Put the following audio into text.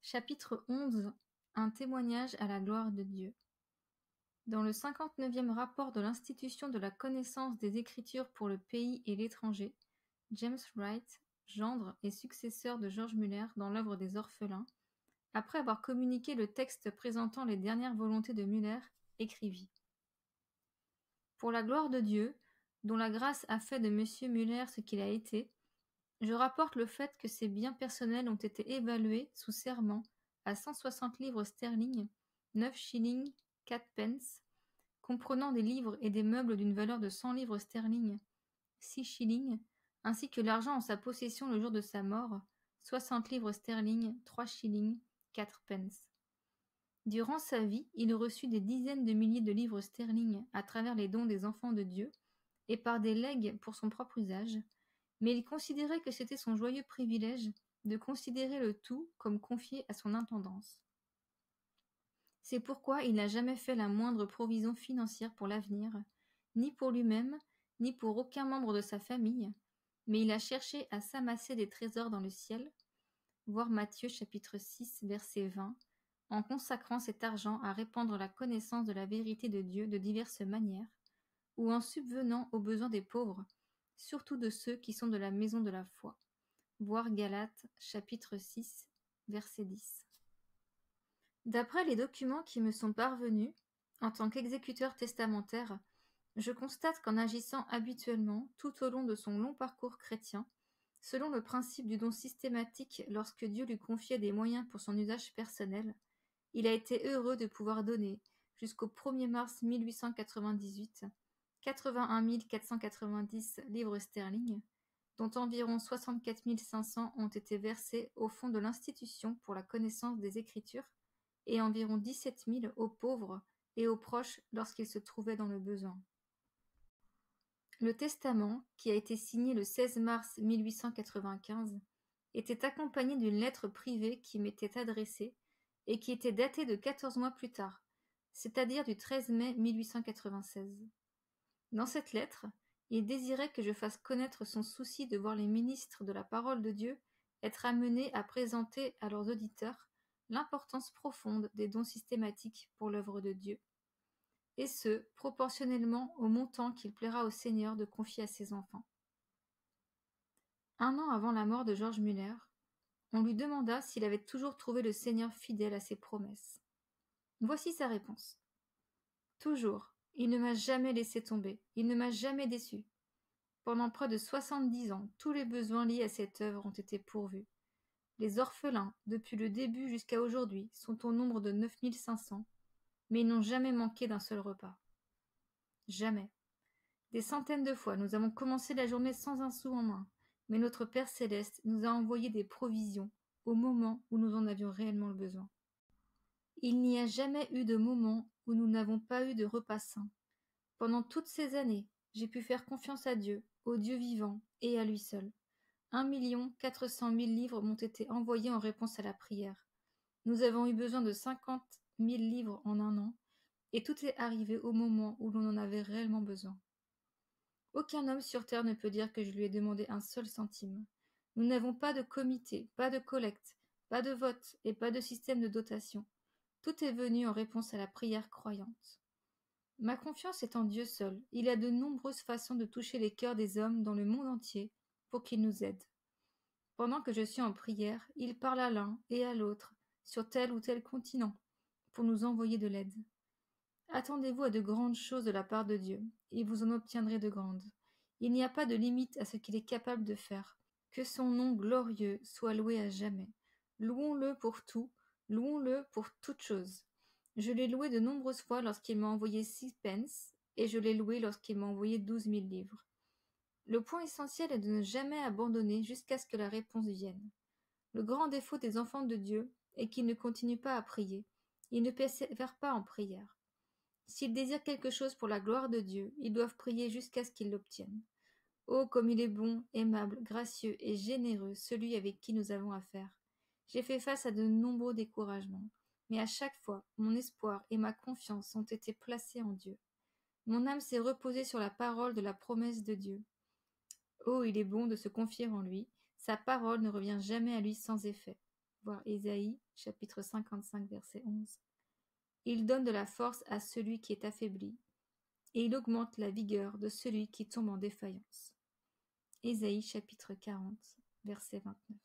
Chapitre 11. Un témoignage à la gloire de Dieu. Dans le 59e rapport de l'Institution de la connaissance des Écritures pour le pays et l'étranger, James Wright, gendre et successeur de George Muller dans l'œuvre des Orphelins, après avoir communiqué le texte présentant les dernières volontés de Muller, écrivit : Pour la gloire de Dieu, dont la grâce a fait de M. Muller ce qu'il a été, je rapporte le fait que ses biens personnels ont été évalués sous serment à 160 livres sterling, 9 shillings 4 pence, comprenant des livres et des meubles d'une valeur de 100 livres sterling, 6 shillings, ainsi que l'argent en sa possession le jour de sa mort, 60 livres sterling, 3 shillings 4 pence. Durant sa vie, il reçut des dizaines de milliers de livres sterling à travers les dons des enfants de Dieu et par des legs pour son propre usage, mais il considérait que c'était son joyeux privilège de considérer le tout comme confié à son intendance. C'est pourquoi il n'a jamais fait la moindre provision financière pour l'avenir, ni pour lui-même, ni pour aucun membre de sa famille, mais il a cherché à s'amasser des trésors dans le ciel, voir Matthieu chapitre 6 verset 20, en consacrant cet argent à répandre la connaissance de la vérité de Dieu de diverses manières, ou en subvenant aux besoins des pauvres, surtout de ceux qui sont de la maison de la foi. Voir Galates, chapitre 6, verset 10. D'après les documents qui me sont parvenus, en tant qu'exécuteur testamentaire, je constate qu'en agissant habituellement tout au long de son long parcours chrétien, selon le principe du don systématique lorsque Dieu lui confiait des moyens pour son usage personnel, il a été heureux de pouvoir donner, jusqu'au 1er mars 1898, 81 490 livres sterling, dont environ 64 500 ont été versés au fonds de l'Institution pour la connaissance des Écritures et environ 17 000 aux pauvres et aux proches lorsqu'ils se trouvaient dans le besoin. Le testament, qui a été signé le 16 mars 1895, était accompagné d'une lettre privée qui m'était adressée et qui était datée de 14 mois plus tard, c'est-à-dire du 13 mai 1896. Dans cette lettre, il désirait que je fasse connaître son souci de voir les ministres de la parole de Dieu être amenés à présenter à leurs auditeurs l'importance profonde des dons systématiques pour l'œuvre de Dieu, et ce, proportionnellement au montant qu'il plaira au Seigneur de confier à ses enfants. Un an avant la mort de George Muller, on lui demanda s'il avait toujours trouvé le Seigneur fidèle à ses promesses. Voici sa réponse. Toujours. Il ne m'a jamais laissé tomber, il ne m'a jamais déçu. Pendant près de 70 ans, tous les besoins liés à cette œuvre ont été pourvus. Les orphelins, depuis le début jusqu'à aujourd'hui, sont au nombre de 9 500, mais ils n'ont jamais manqué d'un seul repas. Jamais. Des centaines de fois, nous avons commencé la journée sans un sou en main, mais notre Père céleste nous a envoyé des provisions au moment où nous en avions réellement le besoin. Il n'y a jamais eu de moment où nous n'avons pas eu de repas sain. Pendant toutes ces années, j'ai pu faire confiance à Dieu, au Dieu vivant, et à lui seul. 1 400 000 livres m'ont été envoyés en réponse à la prière. Nous avons eu besoin de 50 000 livres en un an, et tout est arrivé au moment où l'on en avait réellement besoin. Aucun homme sur terre ne peut dire que je lui ai demandé un seul centime. Nous n'avons pas de comité, pas de collecte, pas de vote et pas de système de dotation. Tout est venu en réponse à la prière croyante. Ma confiance est en Dieu seul. Il a de nombreuses façons de toucher les cœurs des hommes dans le monde entier pour qu'ils nous aident. Pendant que je suis en prière, il parle à l'un et à l'autre, sur tel ou tel continent, pour nous envoyer de l'aide. Attendez-vous à de grandes choses de la part de Dieu, et vous en obtiendrez de grandes. Il n'y a pas de limite à ce qu'il est capable de faire. Que son nom glorieux soit loué à jamais. Louons-le pour tout, louons-le pour toutes choses. Je l'ai loué de nombreuses fois lorsqu'il m'a envoyé 6 pence, et je l'ai loué lorsqu'il m'a envoyé 12 000 livres. Le point essentiel est de ne jamais abandonner jusqu'à ce que la réponse vienne. Le grand défaut des enfants de Dieu est qu'ils ne continuent pas à prier. Ils ne persévèrent pas en prière. S'ils désirent quelque chose pour la gloire de Dieu, ils doivent prier jusqu'à ce qu'ils l'obtiennent. Oh, comme il est bon, aimable, gracieux et généreux, celui avec qui nous avons affaire. J'ai fait face à de nombreux découragements, mais à chaque fois, mon espoir et ma confiance ont été placés en Dieu. Mon âme s'est reposée sur la parole de la promesse de Dieu. Oh, il est bon de se confier en lui, sa parole ne revient jamais à lui sans effet. voir Ésaïe, chapitre 55, verset 11. Il donne de la force à celui qui est affaibli, et il augmente la vigueur de celui qui tombe en défaillance. Ésaïe chapitre 40, verset 29.